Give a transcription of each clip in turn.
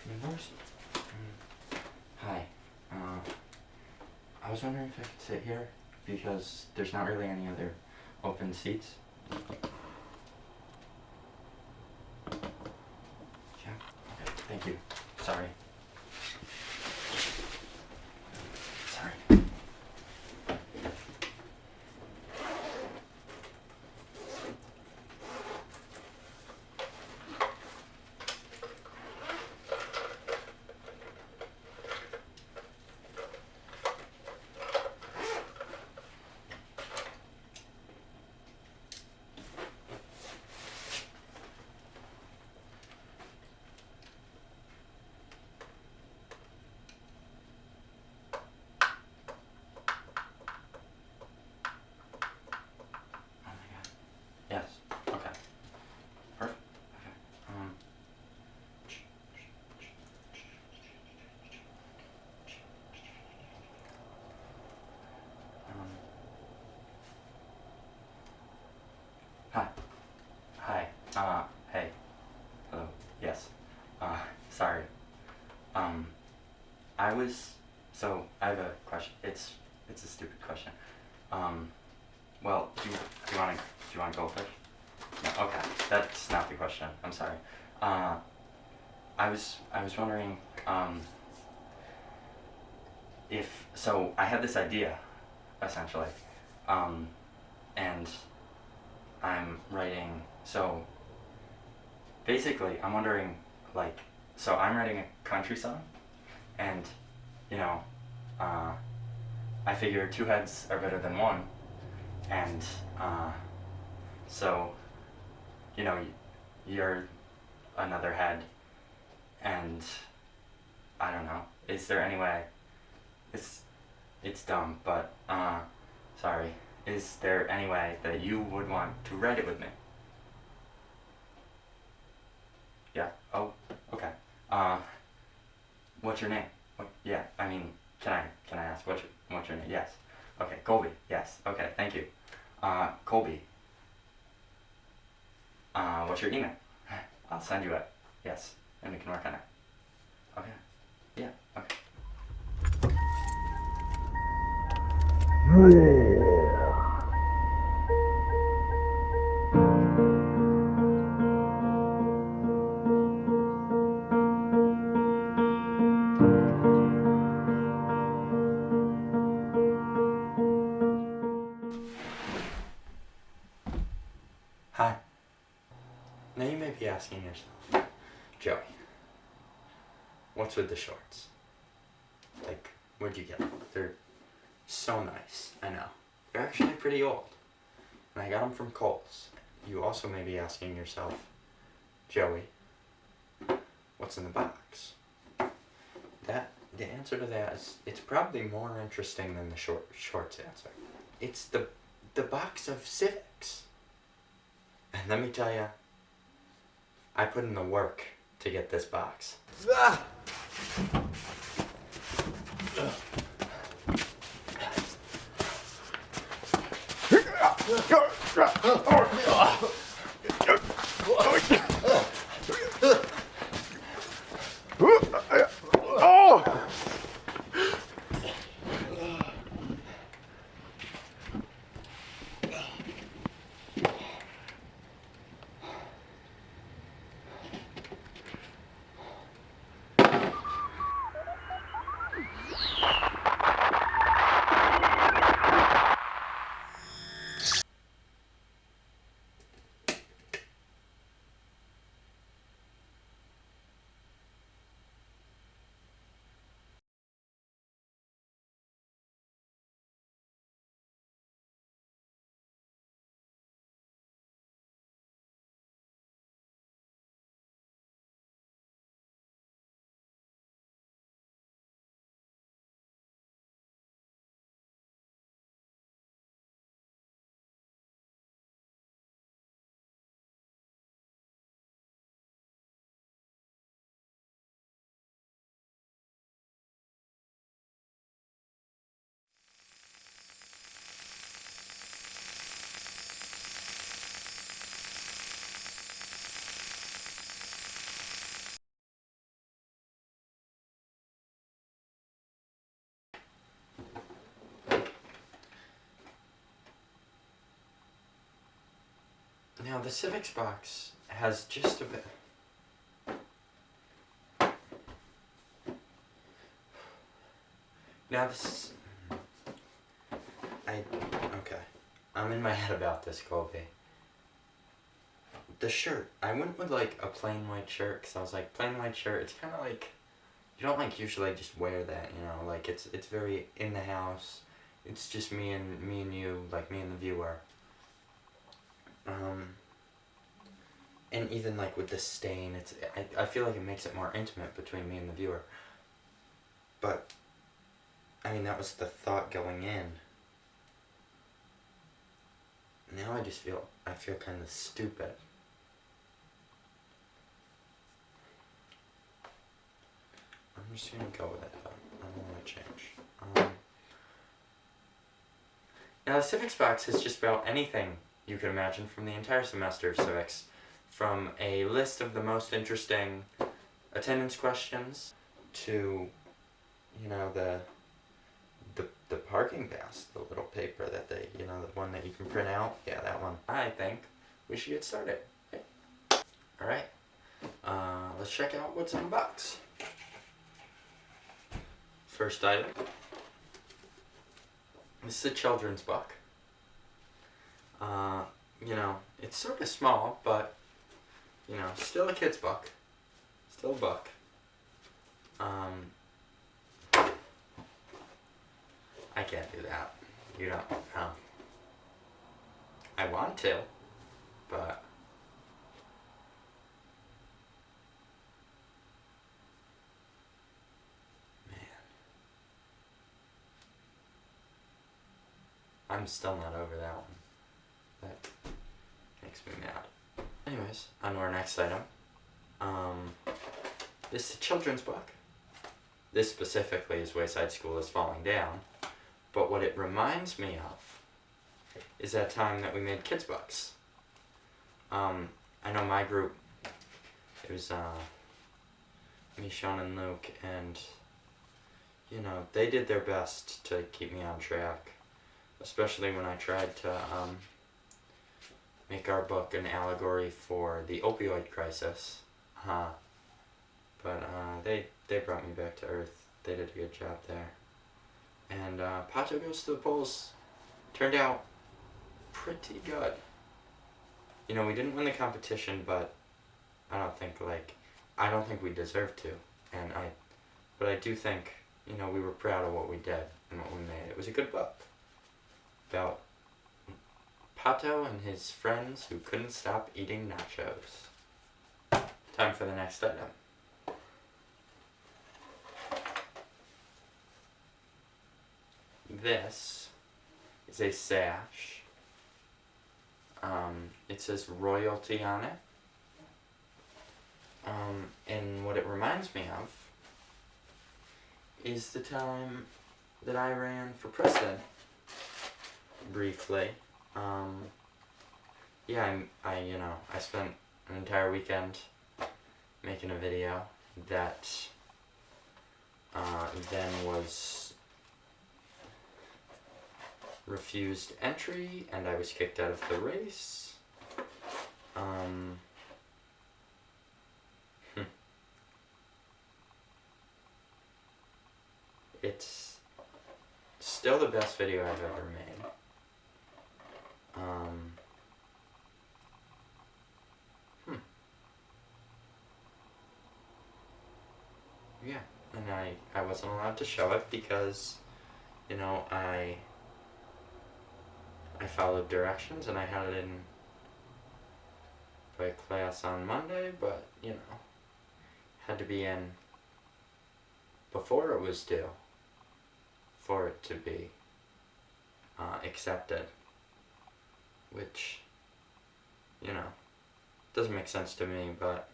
University. Hi. I was wondering if I could sit here because there's not really any other open seats. Yeah. Okay. Thank you. Sorry. Sorry. Yes. Okay. Perfect. Okay. Hi. Hi. Hey. Hello. Yes. Sorry. I have a question. It's a stupid question. Well, do you wanna go first? No, okay. That's not the question. I'm sorry. I was wondering, so I had this idea, essentially, and I'm writing, so basically I'm wondering, so I'm writing a country song, and, you know, I figure two heads are better than one, and, so, you know, you're another head, and I don't know, is there any way, it's dumb, but, sorry, is there any way that you would want to write it with me? Yeah, oh, okay, what's your name? Yeah, I mean, can I ask, what's your name? Yes, okay, Colbie, yes, okay, thank you, Colbie, what's your email? I'll send you it, yes, and we can work on it. Okay, yeah, okay. Hi. Now you may be asking yourself, Joey, what's with the shorts? Like, where'd you get them? They're so nice, I know. They're actually pretty old. And I got them from Kohl's. You also may be asking yourself, Joey, what's in the box? The answer to that is, it's probably more interesting than the shorts answer. It's the box of Civics. And let me tell you, I put in the work to get this box. Ah! Now the Civics box has just a bit... Now this... Okay. I'm in my head about this, Colbie. The shirt. I went with like a plain white shirt because I was like, plain white shirt, it's kind of like... You don't like usually just wear that, you know, like it's very in the house. It's just me and you, like me and the viewer. And even like with the stain, I feel like it makes it more intimate between me and the viewer. But I mean, that was the thought going in. Now I feel kind of stupid. I'm just gonna go with it though. I don't want to change. Now the Civics box is just about anything you could imagine from the entire semester of Civics. From a list of the most interesting attendance questions to, you know, the parking pass, the little paper that they, you know, the one that you can print out. Yeah, that one. I think we should get started. Okay. Alright. Let's check out what's in the box. First item. This is a children's book. You know, it's sort of small, but, you know, still a kid's book. Still a book. I can't do that. You don't. I want to, but... Man. I'm still not over that one. That makes me mad. Anyways, on to our next item. This is a children's book. This specifically is Wayside School is Falling Down. But what it reminds me of is that time that we made kids' books. I know my group, it was me, Sean, and Luke, and, you know, they did their best to keep me on track. Especially when I tried to make our book an allegory for the opioid crisis. But they brought me back to earth. They did a good job there. And Pato Goes to the Polls turned out pretty good. You know, we didn't win the competition, but I don't think we deserved to. But I do think, you know, we were proud of what we did and what we made. It was a good book about Pato and his friends who couldn't stop eating nachos. Time for the next item. This is a sash. It says royalty on it. And what it reminds me of is the time that I ran for president. Briefly. Yeah, I spent an entire weekend making a video that then was refused entry, and I was kicked out of the race. It's still the best video I've ever made. Yeah, and I wasn't allowed to show it because, you know, I followed directions and I had it in by class on Monday, but, you know, had to be in before it was due for it to be accepted, which, you know, doesn't make sense to me, but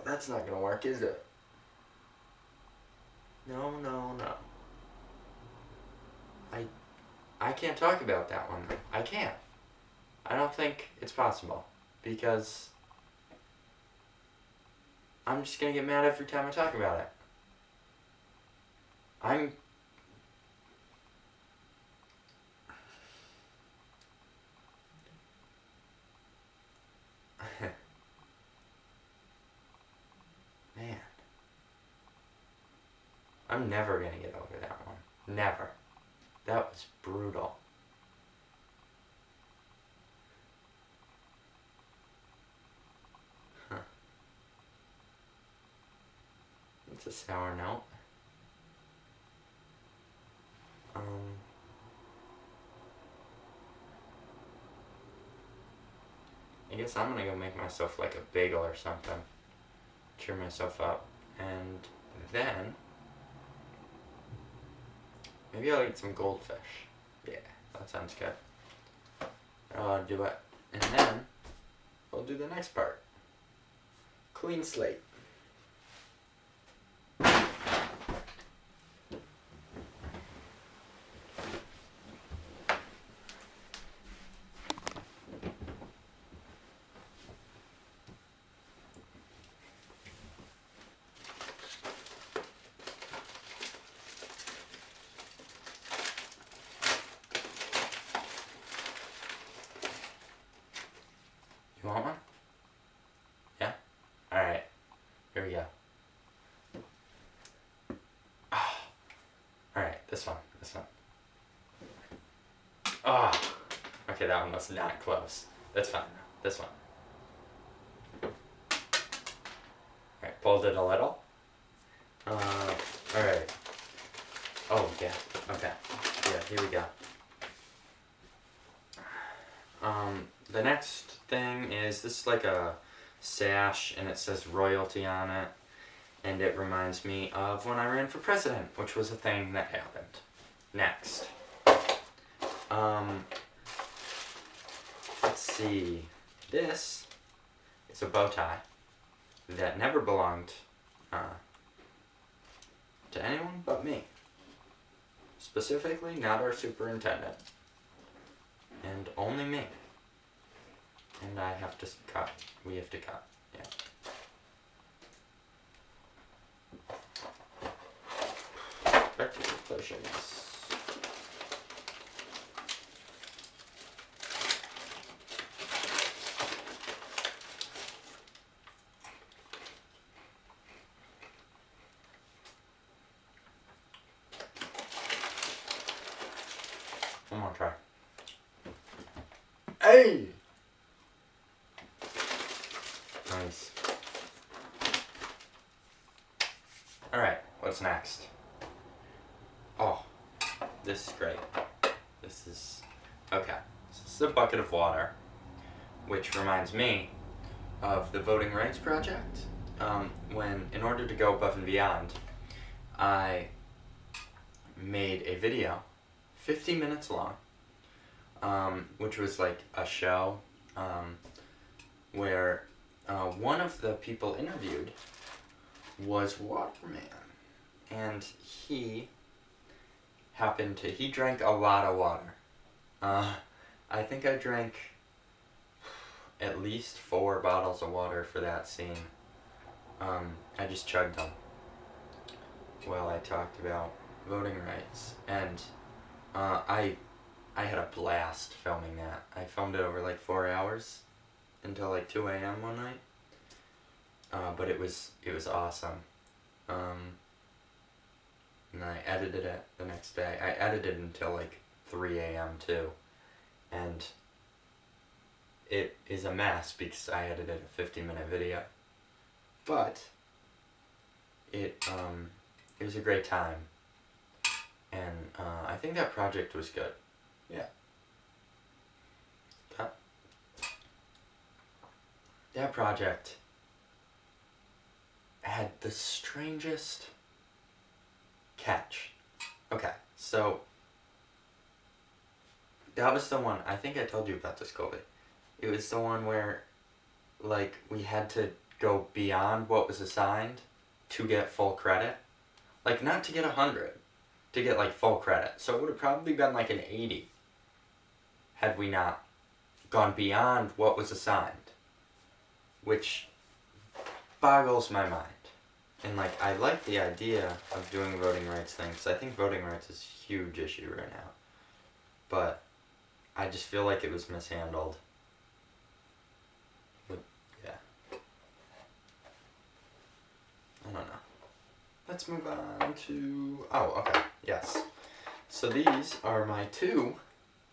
that's not gonna work, is it? No. I can't talk about that one. I can't. I don't think it's possible, because I'm just gonna get mad every time I talk about it. I'm never gonna get over that one. Never. That was brutal. Huh. It's a sour note. I guess I'm gonna go make myself like a bagel or something. Cheer myself up. And then maybe I'll eat some goldfish. Yeah, that sounds good. I'll do it. And then we'll do the next part. Clean slate. You want one? Yeah? Alright. Here we go. Oh. Alright, this one. Oh. Okay, that one was not close. That's fine. This one. Alright, pulled it a little. Alright. Oh, yeah. Okay. Yeah, here we go. The next thing is, this is like a sash, and it says royalty on it, and it reminds me of when I ran for president, which was a thing that happened. Next. Let's see. This is a bow tie that never belonged to anyone but me. Specifically, not our superintendent. And only me. And I have to cut. We have to cut. Yeah. Back to the pushings. One more try. Hey! Nice. Alright, what's next? Oh, this is great. This is... okay. This is a bucket of water, which reminds me of the Voting Rights Project. When, in order to go above and beyond, I made a video, 50 minutes long, which was like a show where one of the people interviewed was Waterman, and he drank a lot of water. I think I drank at least 4 bottles of water for that scene. I just chugged them while I talked about voting rights, and I had a blast filming that. I filmed it over like 4 hours until like 2 a.m. one night. But it was awesome. And I edited it the next day. I edited until like 3 a.m. too. And it is a mess because I edited a 50-minute video. But it was a great time. And I think that project was good. Yeah. That project had the strangest catch. Okay, so that was the one, I think I told you about this, Colbie. It was the one where, like, we had to go beyond what was assigned to get full credit. Like, not to get 100, to get, like, full credit. So it would have probably been, like, an 80 had we not gone beyond what was assigned. Which boggles my mind. And, like, I like the idea of doing voting rights things. I think voting rights is a huge issue right now. But I just feel like it was mishandled. Yeah. I don't know. let's move on to, oh, okay, yes. So these are my 2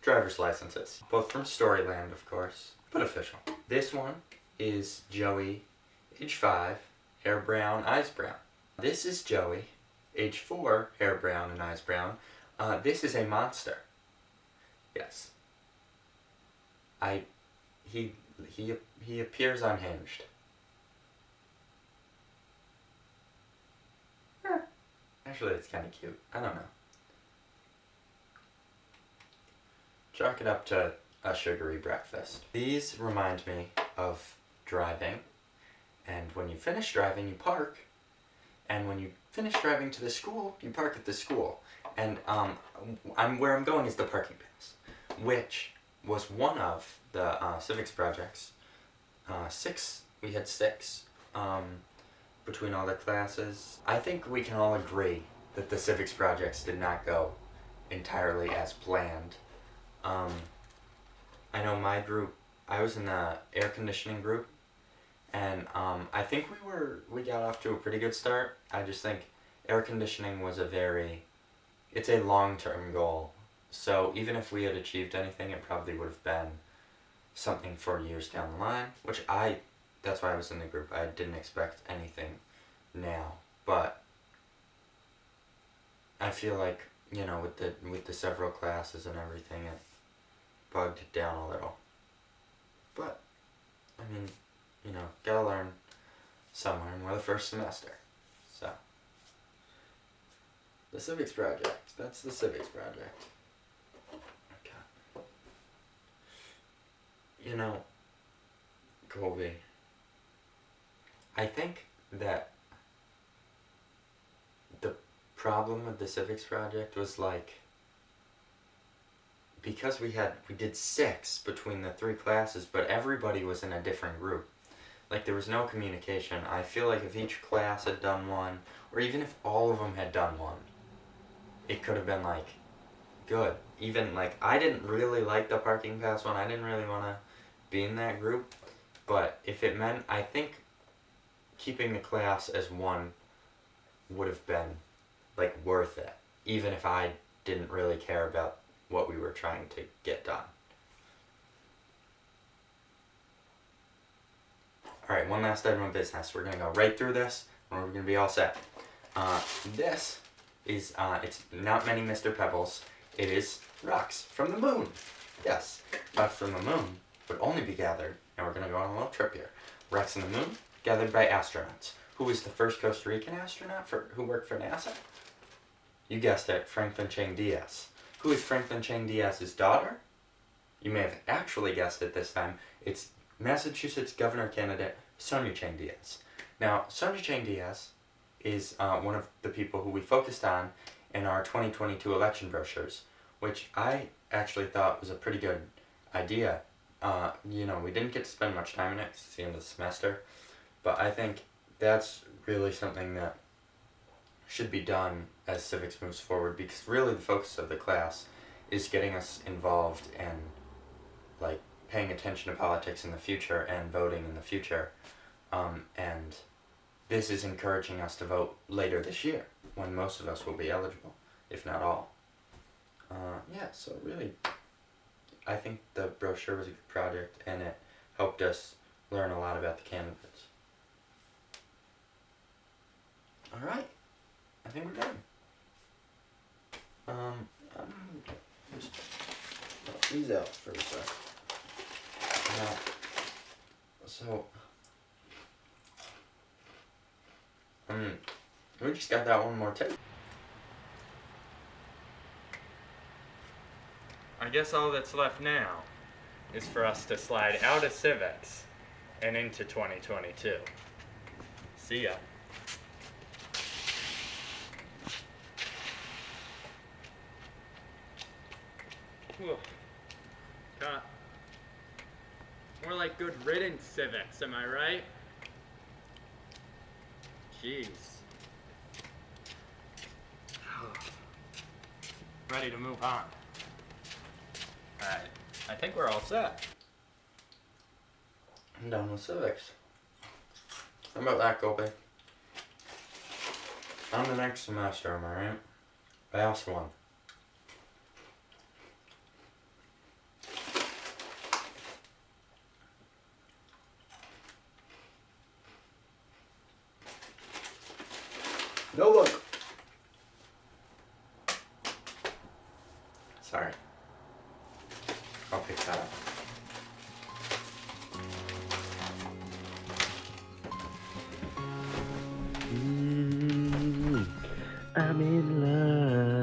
driver's licenses, both from Storyland, of course, but official. This one is Joey, age 5, hair brown, eyes brown. This is Joey, age 4, hair brown and eyes brown. This is a monster. Yes. He appears unhinged. Actually, it's kind of cute. I don't know. Chalk it up to a sugary breakfast. These remind me of driving. And when you finish driving, you park. And when you finish driving to the school, you park at the school. And where I'm going is the parking pass, which was one of the civics projects. 6, we had 6 between all the classes. I think we can all agree that the civics projects did not go entirely as planned. I know my group, I was in the air conditioning group, and I think we got off to a pretty good start. I just think air conditioning was it's a long-term goal. So even if we had achieved anything, it probably would have been something for years down the line, that's why I was in the group. I didn't expect anything now, but I feel like, with the several classes and everything, it bogged it down a little. But, gotta learn somewhere, and we're the first semester, so. The civics project, that's the civics project. Colbie, I think that the problem with the civics project was because we did 6 between the 3 classes, but everybody was in a different group. There was no communication. I feel like if each class had done one, or even if all of them had done one, it could have been good. Even I didn't really like the parking pass one. I didn't really want to be in that group, but if it meant, I think keeping the class as one would have been worth it, even if I didn't really care about what we were trying to get done. Alright, one last item of business. We're going to go right through this, and we're going to be all set. This is, it's not many Mr. Pebbles. It is rocks from the moon. Yes, rocks from the moon would only be gathered, and we're going to go on a little trip here. Rocks from the moon, gathered by astronauts. Who was the first Costa Rican astronaut who worked for NASA? You guessed it, Franklin Chang Diaz. Who is Franklin Chang Diaz's daughter? You may have actually guessed it this time. It's Massachusetts governor candidate Sonia Chang Diaz. Now, Sonia Chang Diaz is one of the people who we focused on in our 2022 election brochures, which I actually thought was a pretty good idea. We didn't get to spend much time in it 'cause it's the end of the semester, but I think that's really something that should be done as civics moves forward, because really the focus of the class is getting us involved in paying attention to politics in the future and voting in the future, and this is encouraging us to vote later this year when most of us will be eligible, if not all. So really I think the brochure was a good project, and it helped us learn a lot about the candidates. Alright, I think we're done. Just let these out for a sec. We just got that one more tape. I guess all that's left now is for us to slide out of civics and into 2022. See ya. Whew. Cut. More like good riddance civics, am I right? Jeez. Ready to move on. Alright, I think we're all set. I'm done with civics. How about that, Colbie? On the next semester, am I right? Last one. No look. Sorry. I'll pick that up. I'm in love.